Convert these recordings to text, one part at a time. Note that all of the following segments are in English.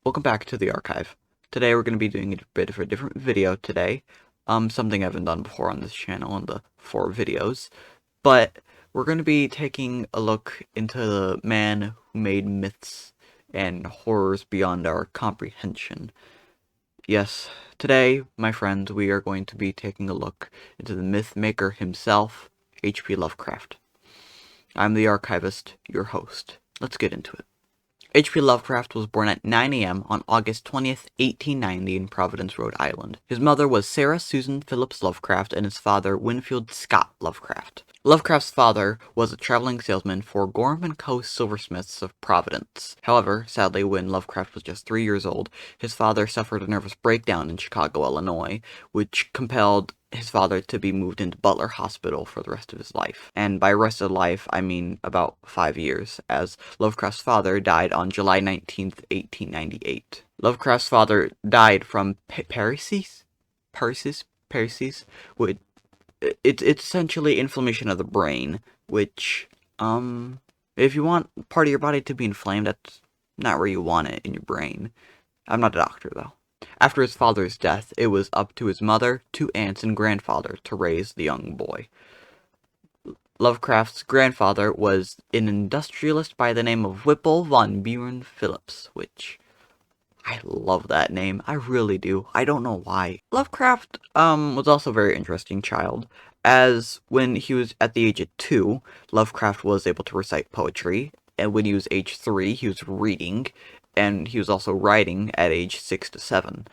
Welcome back to the archive. Today we're going to be doing a bit of a different video today. Something I haven't done before on this channel in the 4 videos. But we're going to be taking a look into the man who made myths and horrors beyond our comprehension. Yes, today, my friends, we are going to be taking a look into the myth maker himself, H.P. Lovecraft. I'm the archivist, your host. Let's get into it. H.P. Lovecraft was born at 9 a.m. on August 20th, 1890 in Providence, Rhode Island. His mother was Sarah Susan Phillips Lovecraft and his father Winfield Scott Lovecraft. Lovecraft's father was a traveling salesman for Gorham & Co. Silversmiths of Providence. However, sadly, when Lovecraft was just 3 years old, his father suffered a nervous breakdown in Chicago, Illinois, which compelled his father to be moved into Butler Hospital for the rest of his life. And by rest of life, I mean about 5 years, as Lovecraft's father died on July 19th, 1898. Lovecraft's father died from paresis, which it's essentially inflammation of the brain, which, if you want part of your body to be inflamed, that's not where you want it in your brain. I'm not a doctor, though. After his father's death, it was up to his mother, 2 aunts, and grandfather to raise the young boy. Lovecraft's grandfather was an industrialist by the name of Whipple von Buren Phillips, which I love that name. I really do. I don't know why. Lovecraft was also a very interesting child, as when he was at the age of 2, Lovecraft was able to recite poetry, and when he was age 3, he was reading, and he was also writing at age 6 to 7.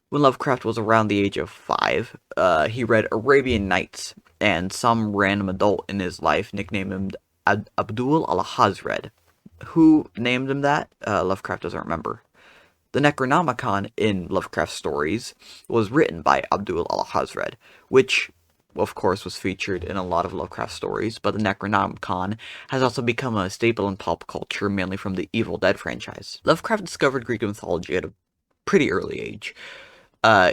When Lovecraft was around the age of 5, he read Arabian Nights, and some random adult in his life nicknamed him Abdul al-Hazred. Who named him that? Lovecraft doesn't remember. The Necronomicon in Lovecraft's stories was written by Abdul al-Hazred, which, of course, was featured in a lot of Lovecraft stories, but the Necronomicon has also become a staple in pop culture, mainly from the Evil Dead franchise. Lovecraft discovered Greek mythology at a pretty early age,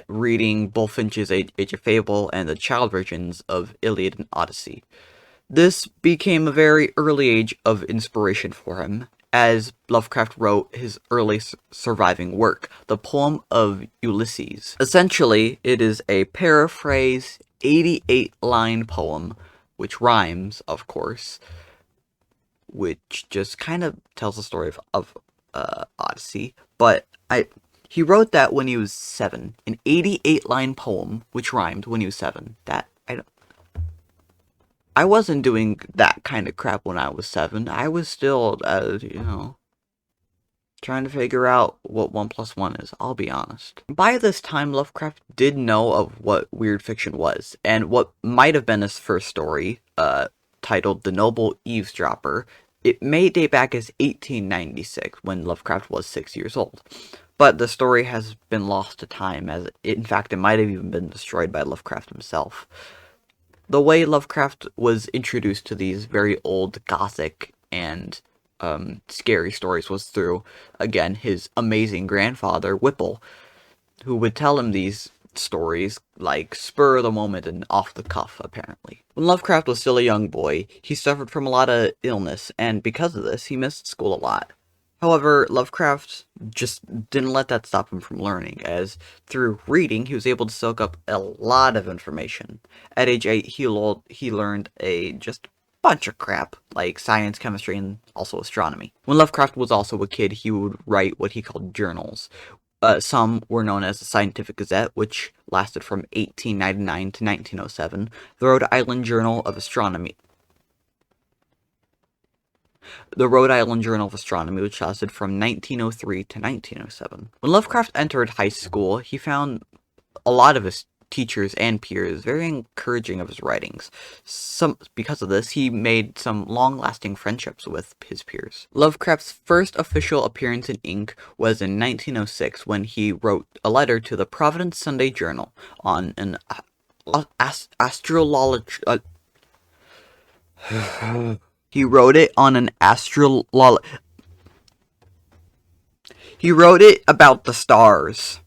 reading Bullfinch's Age of Fable and the child versions of Iliad and Odyssey. This became a very early age of inspiration for him, as Lovecraft wrote his early surviving work, the poem of Ulysses. Essentially, it is a paraphrase 88-line poem, which rhymes, of course, which just kind of tells the story of Odyssey, but he wrote that when he was 7, an 88-line poem, which rhymed when he was 7. I wasn't doing that kind of crap when I was 7. I was still, trying to figure out what 1 + 1 is, I'll be honest. By this time, Lovecraft did know of what weird fiction was, and what might have been his first story, titled The Noble Eavesdropper. It may date back as 1896, when Lovecraft was 6 years old. But the story has been lost to time, as in fact it might have even been destroyed by Lovecraft himself. The way Lovecraft was introduced to these very old gothic and scary stories was through, again, his amazing grandfather, Whipple, who would tell him these stories, like, spur of the moment and off the cuff, apparently. When Lovecraft was still a young boy, he suffered from a lot of illness, and because of this, he missed school a lot. However, Lovecraft just didn't let that stop him from learning, as through reading, he was able to soak up a lot of information. At age 8, he learned just bunch of crap, like science, chemistry, and also astronomy. When Lovecraft was also a kid, he would write what he called journals. Some were known as the Scientific Gazette, which lasted from 1899 to 1907, the Rhode Island Journal of Astronomy, which lasted from 1903 to 1907. When Lovecraft entered high school, he found a lot of his teachers and peers very encouraging of his writings. Because of this, he made some long-lasting friendships with his peers. Lovecraft's first official appearance in ink was in 1906, when he wrote a letter to the Providence Sunday Journal on an astrology. He wrote it on an He wrote it about the stars.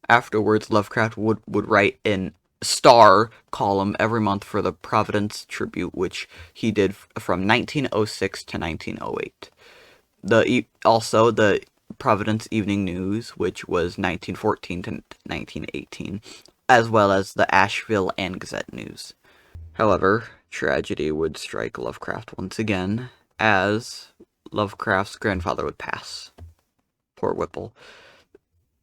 Afterwards, Lovecraft would write an star column every month for the Providence Tribute, which he did from 1906 to 1908. The Providence Evening News, which was 1914 to 1918, as well as the Asheville and Gazette News. However, tragedy would strike Lovecraft once again, as Lovecraft's grandfather would pass. Poor Whipple.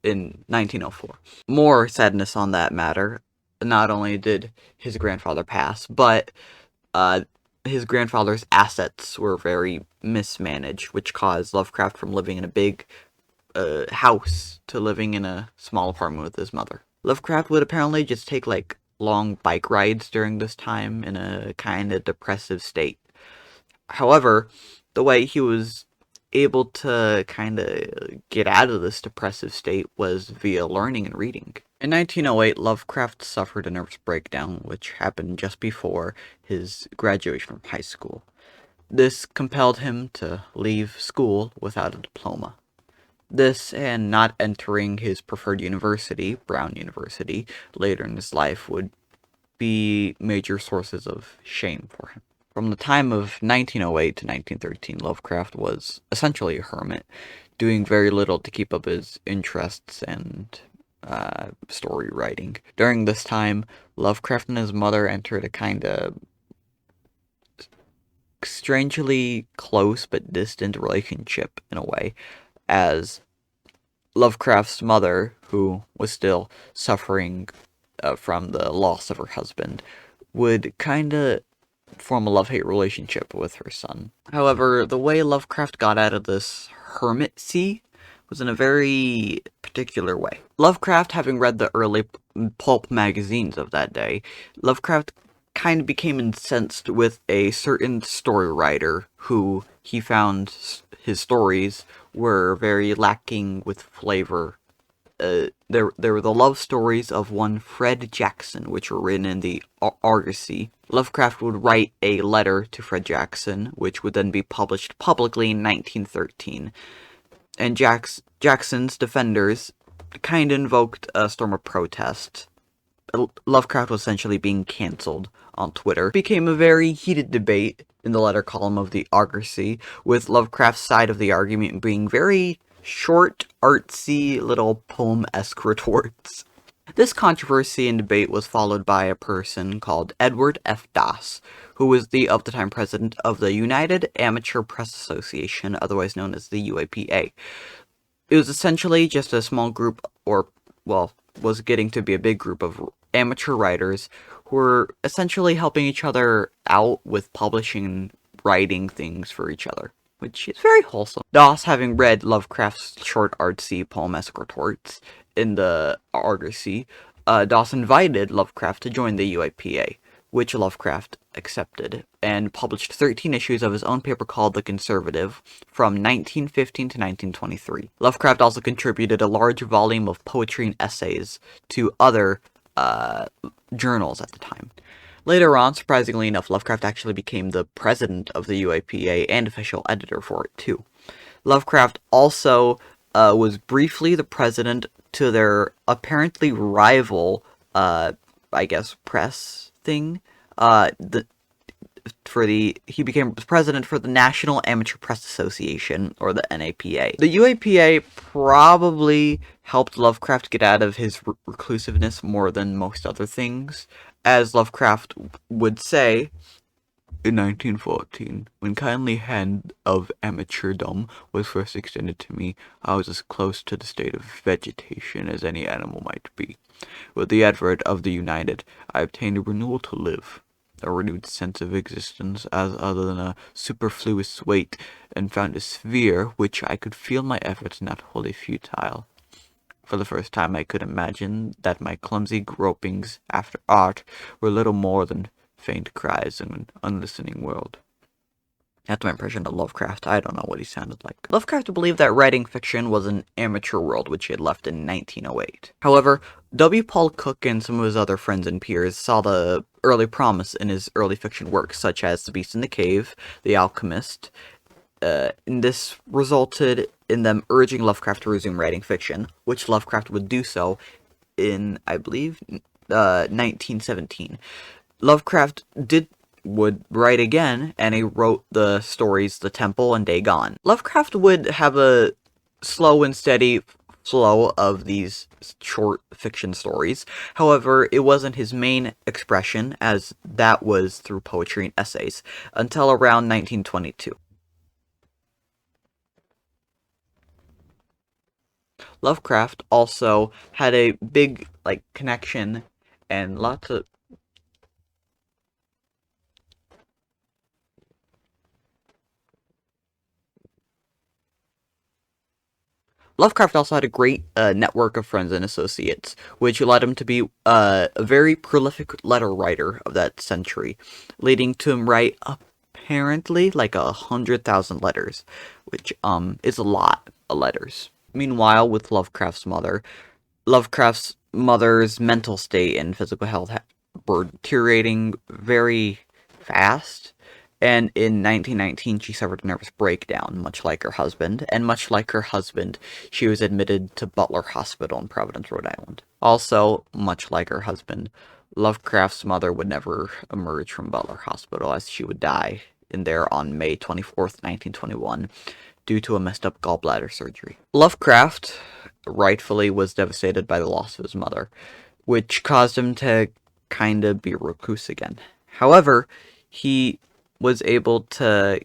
In 1904. More sadness on that matter. Not only did his grandfather pass, but his grandfather's assets were very mismanaged, which caused Lovecraft from living in a big house to living in a small apartment with his mother. Lovecraft would apparently just take like long bike rides during this time in a kind of depressive state. However, the way he was able to kind of get out of this depressive state was via learning and reading. In 1908, Lovecraft suffered a nervous breakdown, which happened just before his graduation from high school. This compelled him to leave school without a diploma. This and not entering his preferred university, Brown University, later in his life would be major sources of shame for him. From the time of 1908 to 1913, Lovecraft was essentially a hermit, doing very little to keep up his interests and story writing. During this time, Lovecraft and his mother entered a kind of strangely close but distant relationship in a way, as Lovecraft's mother, who was still suffering from the loss of her husband, would kind of form a love-hate relationship with her son. However, the way Lovecraft got out of this hermitsy was in a very particular way. Lovecraft, having read the early pulp magazines of that day, Lovecraft kind of became incensed with a certain story writer who he found his stories were very lacking with flavor. There were the love stories of one Fred Jackson, which were written in the Argosy. Lovecraft would write a letter to Fred Jackson, which would then be published publicly in 1913. And Jackson's defenders kind of invoked a storm of protest. Lovecraft was essentially being cancelled on Twitter. It became a very heated debate in the letter column of the Argosy, with Lovecraft's side of the argument being very short, artsy, little poem-esque retorts. This controversy and debate was followed by a person called Edward F. Doss, who was the time president of the United Amateur Press Association, otherwise known as the UAPA. It was essentially just a small group, was getting to be a big group of amateur writers who were essentially helping each other out with publishing and writing things for each other, which is very wholesome. Doss, having read Lovecraft's short artsy poem-esque retorts in the Argosy, Doss invited Lovecraft to join the UAPA, which Lovecraft accepted, and published 13 issues of his own paper called The Conservative from 1915 to 1923. Lovecraft also contributed a large volume of poetry and essays to other journals at the time. Later on, surprisingly enough, Lovecraft actually became the president of the UAPA and official editor for it too. Lovecraft also was briefly the president to their apparently rival, press thing. He became president for the National Amateur Press Association, or the NAPA. The UAPA probably helped Lovecraft get out of his reclusiveness more than most other things, as Lovecraft would say, in 1914, when kindly hand of amateurdom was first extended to me, I was as close to the state of vegetation as any animal might be. With the advent of the United, I obtained a renewal to live, a renewed sense of existence as other than a superfluous weight, and found a sphere which I could feel my efforts not wholly futile. For the first time I could imagine that my clumsy gropings after art were little more than faint cries in an unlistening world. That's my impression of Lovecraft. I don't know what he sounded like. Lovecraft believed that writing fiction was an amateur world, which he had left in 1908. However, W. Paul Cook and some of his other friends and peers saw the early promise in his early fiction works, such as The Beast in the Cave, The Alchemist, and this resulted in them urging Lovecraft to resume writing fiction, which Lovecraft would do so in, I believe, 1917. Lovecraft would write again, and he wrote the stories The Temple and Day Gone. Lovecraft would have a slow and steady flow of these short fiction stories. However, it wasn't his main expression, as that was through poetry and essays, until around 1922. Lovecraft also had a big, connection and lots of Lovecraft also had a great network of friends and associates, which led him to be a very prolific letter writer of that century, leading to him write apparently like 100,000 letters, which is a lot of letters. Meanwhile, with Lovecraft's mother's mental state and physical health were deteriorating very fast, and in 1919 she suffered a nervous breakdown, much like her husband, and much like her husband, she was admitted to Butler Hospital in Providence, Rhode Island. Also, much like her husband, Lovecraft's mother would never emerge from Butler Hospital, as she would die in there on May 24th, 1921, due to a messed up gallbladder surgery. Lovecraft rightfully was devastated by the loss of his mother, which caused him to kind of be recluse again. However, he was able to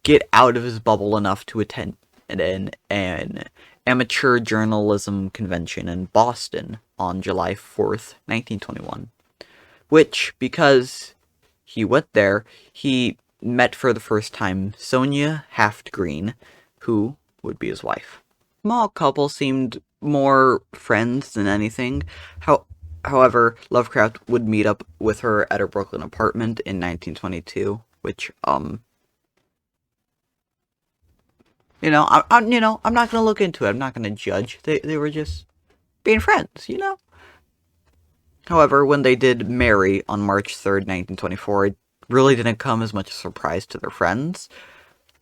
get out of his bubble enough to attend an amateur journalism convention in Boston on July 4th, 1921, which, because he went there, he met for the first time Sonia Haft-Green, who would be his wife. Small couple seemed more friends than anything. However, Lovecraft would meet up with her at her Brooklyn apartment in 1922, which, I'm not gonna look into it. I'm not gonna judge. They were just being friends. However, when they did marry on March 3rd, 1924, it really didn't come as much a surprise to their friends.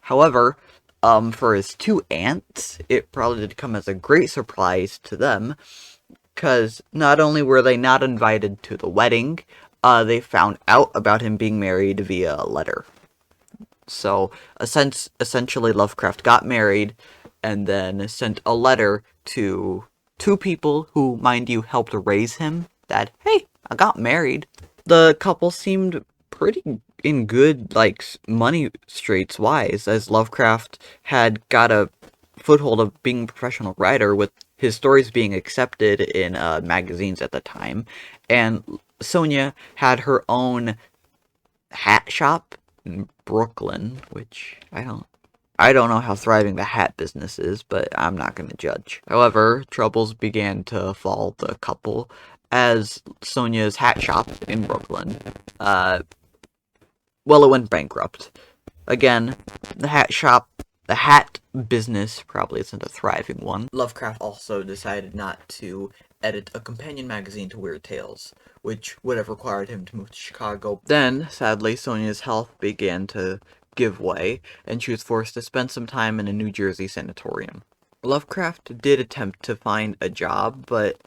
However, for his two aunts, it probably did come as a great surprise to them, because not only were they not invited to the wedding, they found out about him being married via a letter. So, essentially, Lovecraft got married and then sent a letter to two people who, mind you, helped raise him, that, hey, I got married. The couple seemed pretty in good, money straits wise, as Lovecraft had got a foothold of being a professional writer, with his stories being accepted in magazines at the time, and Sonia had her own hat shop in Brooklyn, which I don't know how thriving the hat business is, but I'm not going to judge. However, troubles began to fall the couple, as Sonia's hat shop in Brooklyn, it went bankrupt. Again, the hat business probably isn't a thriving one. Lovecraft also decided not to edit a companion magazine to Weird Tales, which would have required him to move to Chicago. Then, sadly, Sonia's health began to give way, and she was forced to spend some time in a New Jersey sanatorium. Lovecraft did attempt to find a job, but,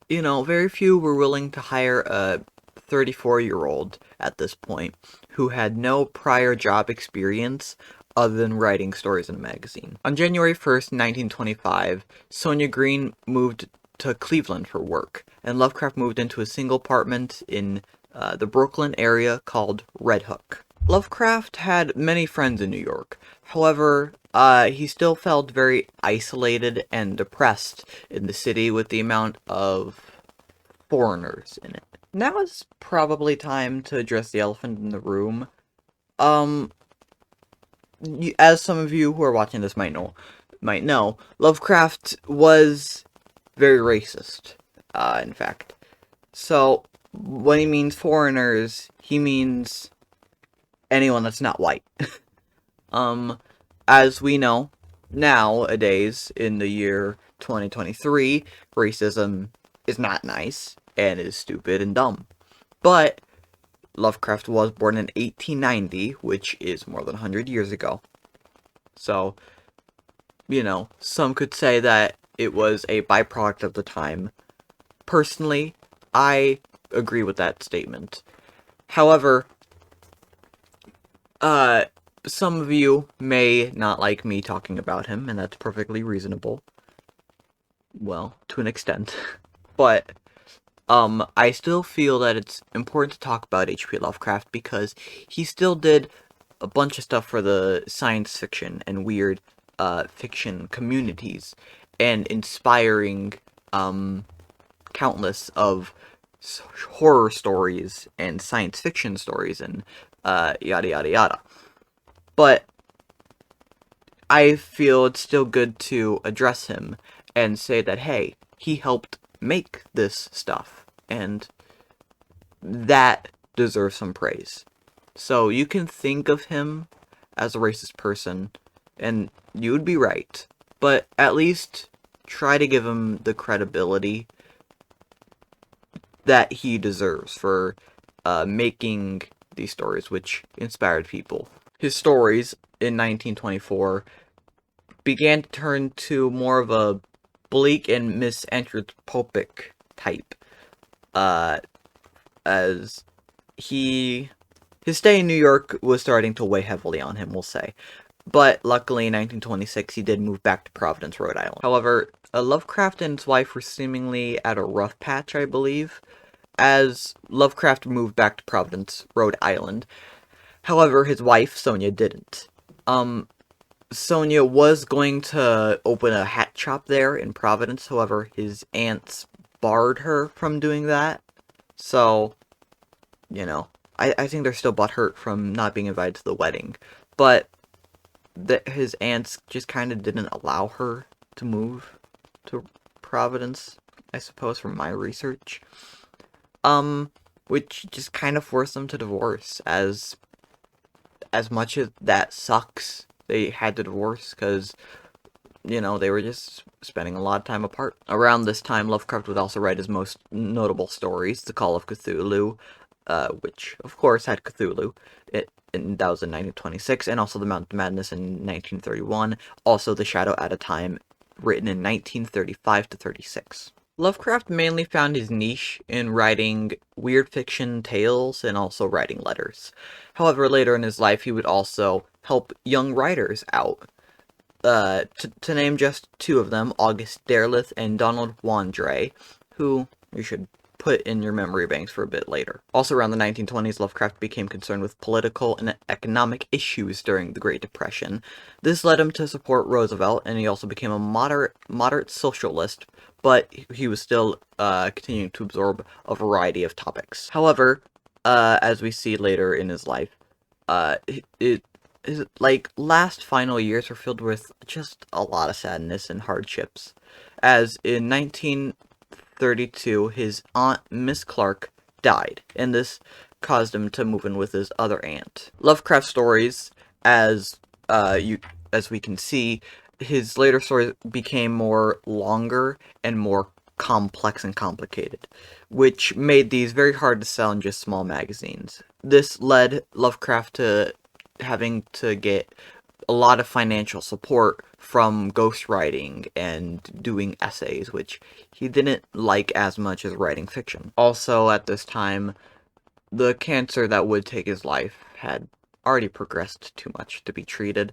very few were willing to hire a 34-year-old at this point who had no prior job experience other than writing stories in a magazine. On January 1st, 1925, Sonia Green moved to Cleveland for work, and Lovecraft moved into a single apartment in the Brooklyn area called Red Hook. Lovecraft had many friends in New York. However, he still felt very isolated and depressed in the city with the amount of foreigners in it. Now is probably time to address the elephant in the room. As some of you who are watching this might know, Lovecraft was very racist, in fact. So, when he means foreigners, he means anyone that's not white. As we know, nowadays, in the year 2023, racism is not nice, and is stupid and dumb. But Lovecraft was born in 1890, which is more than 100 years ago. So, some could say that it was a byproduct of the time. Personally, I agree with that statement. However, some of you may not like me talking about him, and that's perfectly reasonable. Well, to an extent. But, I still feel that it's important to talk about H.P. Lovecraft because he still did a bunch of stuff for the science fiction and weird, fiction communities, and inspiring, countless of horror stories and science fiction stories and, yada yada yada. But I feel it's still good to address him and say that, hey, he helped make this stuff, and that deserves some praise. So you can think of him as a racist person, and you would be right, but at least try to give him the credibility that he deserves for making these stories, which inspired people. His stories in 1924 began to turn to more of a bleak and misanthropic type, uh, as his stay in New York was starting to weigh heavily on him, we'll say. But luckily, in 1926, he did move back to Providence, Rhode Island. However, Lovecraft and his wife were seemingly at a rough patch, I believe, as Lovecraft moved back to Providence, Rhode Island. However, his wife, Sonia, didn't. Sonia was going to open a hat shop there in Providence, however, his aunts barred her from doing that. So, you know, I think they're still butthurt from not being invited to the wedding. But his aunts just kind of didn't allow her to move to Providence, I suppose, from my research. Which just kind of forced them to divorce, as much as that sucks. They had to divorce because, you know, they were just spending a lot of time apart. Around this time, Lovecraft would also write his most notable stories, The Call of Cthulhu, which, of course, had Cthulhu. That was in 1926, and also The Mountain of Madness in 1931, also The Shadow at a Time, written in 1935 to 36. Lovecraft mainly found his niche in writing weird fiction tales and also writing letters. However, later in his life, he would also help young writers out. To name just two of them, August Derleth and Donald Wandre, who you should put in your memory banks for a bit later. Also around the 1920s, Lovecraft became concerned with political and economic issues during the Great Depression. This led him to support Roosevelt, and he also became a moderate socialist, but he was still continuing to absorb a variety of topics. However, as we see later in his life, his last final years were filled with just a lot of sadness and hardships, as in 1932 his aunt Miss Clark died, and this caused him to move in with his other aunt. Lovecraft stories, as we can see, his later stories became more longer and more complex and complicated, which made these very hard to sell in just small magazines. This led Lovecraft to having to get a lot of financial support from ghostwriting and doing essays, which he didn't like as much as writing fiction. Also, at this time, the cancer that would take his life had already progressed too much to be treated,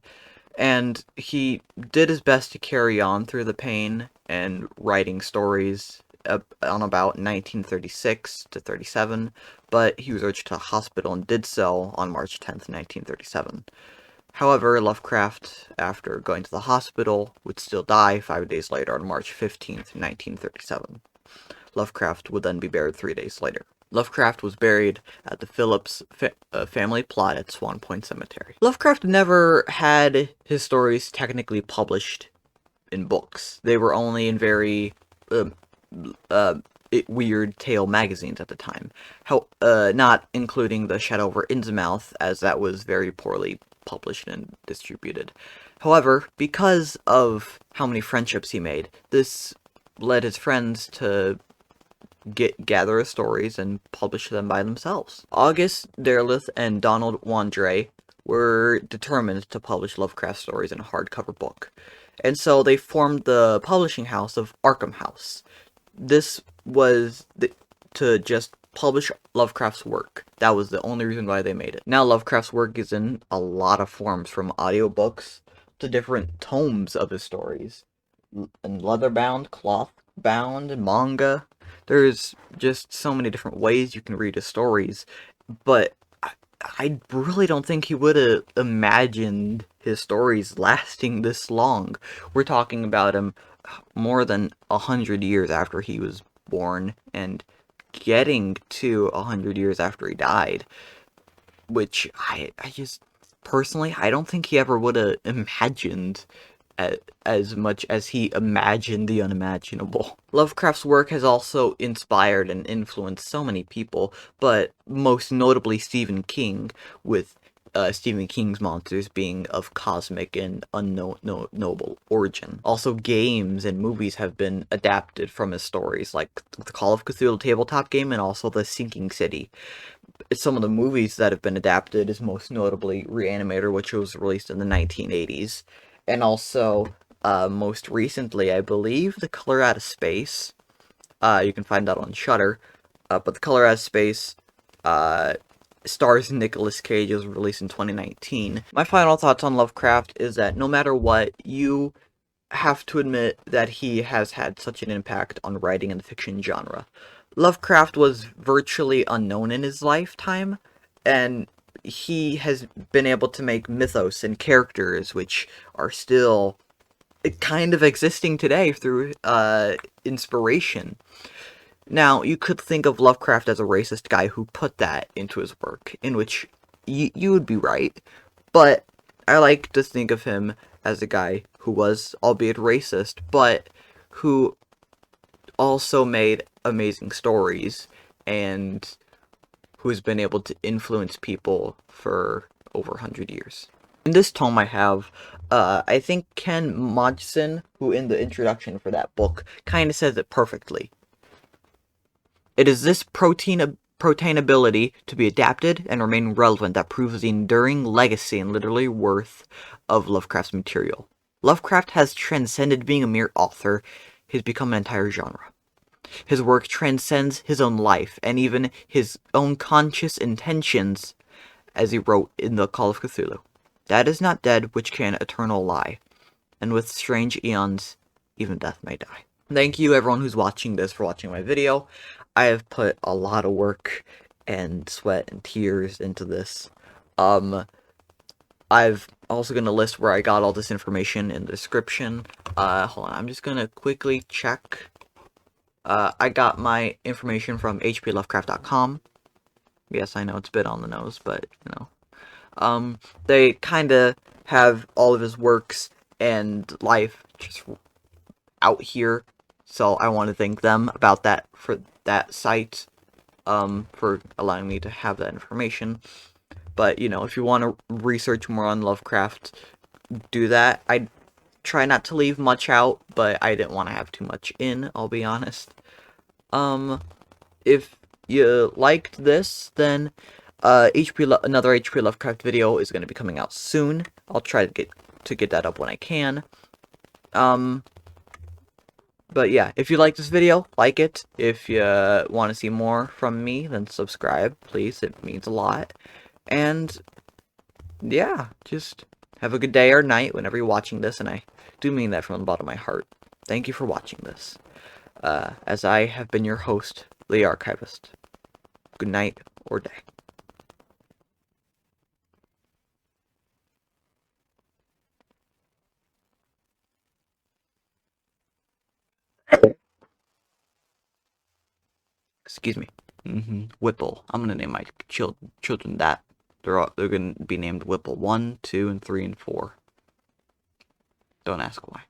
and he did his best to carry on through the pain and writing stories on about 1936 to 37, but he was urged to a hospital and did so on March 10th, 1937. However, Lovecraft, after going to the hospital, would still die 5 days later on March 15th, 1937. Lovecraft would then be buried 3 days later. Lovecraft was buried at the Phillips family plot at Swan Point Cemetery. Lovecraft never had his stories technically published in books. They were only in very weird tale magazines at the time. Not including The Shadow over Innsmouth, as that was very poorly published and distributed. However, because of how many friendships he made, this led his friends to gather his stories and publish them by themselves. August Derleth and Donald Wandre were determined to publish Lovecraft stories in a hardcover book, and so they formed the publishing house of Arkham House. This was to just publish Lovecraft's work. That was the only reason why they made it. Now Lovecraft's work is in a lot of forms, from audiobooks to different tomes of his stories. And leather-bound, cloth-bound, and manga. There's just so many different ways you can read his stories, but I really don't think he would have imagined his stories lasting this long. We're talking about him more than 100 years after he was born, and getting to 100 years after he died, which I just, personally, I don't think he ever would have imagined as much as he imagined the unimaginable. Lovecraft's work has also inspired and influenced so many people, but most notably Stephen King, with Stephen King's monsters being of cosmic and unknowable origin. Also, games and movies have been adapted from his stories, like the Call of Cthulhu tabletop game and also the Sinking City. Some of the movies that have been adapted is most notably Reanimator, which was released in the 1980s, and also, most recently, I believe, The Color Out of Space. You can find that on Shudder, but The Color Out of Space, stars Nicolas Cage, was released in 2019. My final thoughts on Lovecraft is that no matter what, you have to admit that he has had such an impact on writing in the fiction genre. Lovecraft was virtually unknown in his lifetime, and he has been able to make mythos and characters which are still kind of existing today through inspiration. Now, you could think of Lovecraft as a racist guy who put that into his work, in which you would be right, but I like to think of him as a guy who was, albeit racist, but who also made amazing stories, and who's been able to influence people for over 100 years. In this tome I have, I think Ken Modgson, who in the introduction for that book, kind of says it perfectly. It is this protainability to be adapted and remain relevant that proves the enduring legacy and literary worth of Lovecraft's material. Lovecraft has transcended being a mere author. He's become an entire genre. His work transcends his own life, and even his own conscious intentions, as he wrote in the Call of Cthulhu. That is not dead which can eternal lie, and with strange eons, even death may die. Thank you everyone who's watching this for watching my video. I have put a lot of work and sweat and tears into this. I've also going to list where I got all this information in the description. Hold on, I'm just going to quickly check. I got my information from hplovecraft.com. Yes, I know it's a bit on the nose, but, you know. They kind of have all of his works and life just out here, so I want to thank them about that, for that site, for allowing me to have that information. But, you know, if you want to research more on Lovecraft, do that. I try not to leave much out, but I didn't want to have too much in, I'll be honest. If you liked this, then another HP Lovecraft video is going to be coming out soon. I'll try to get that up when I can. But yeah, if you like this video, like it. If you want to see more from me, then subscribe, please. It means a lot. And yeah, just have a good day or night whenever you're watching this, and I do mean that from the bottom of my heart. Thank you for watching this. As I have been your host, the Archivist. Good night or day. Excuse me. Whipple. I'm gonna name my children that. They're gonna be named Whipple 1, 2, and 3, and 4. Don't ask why.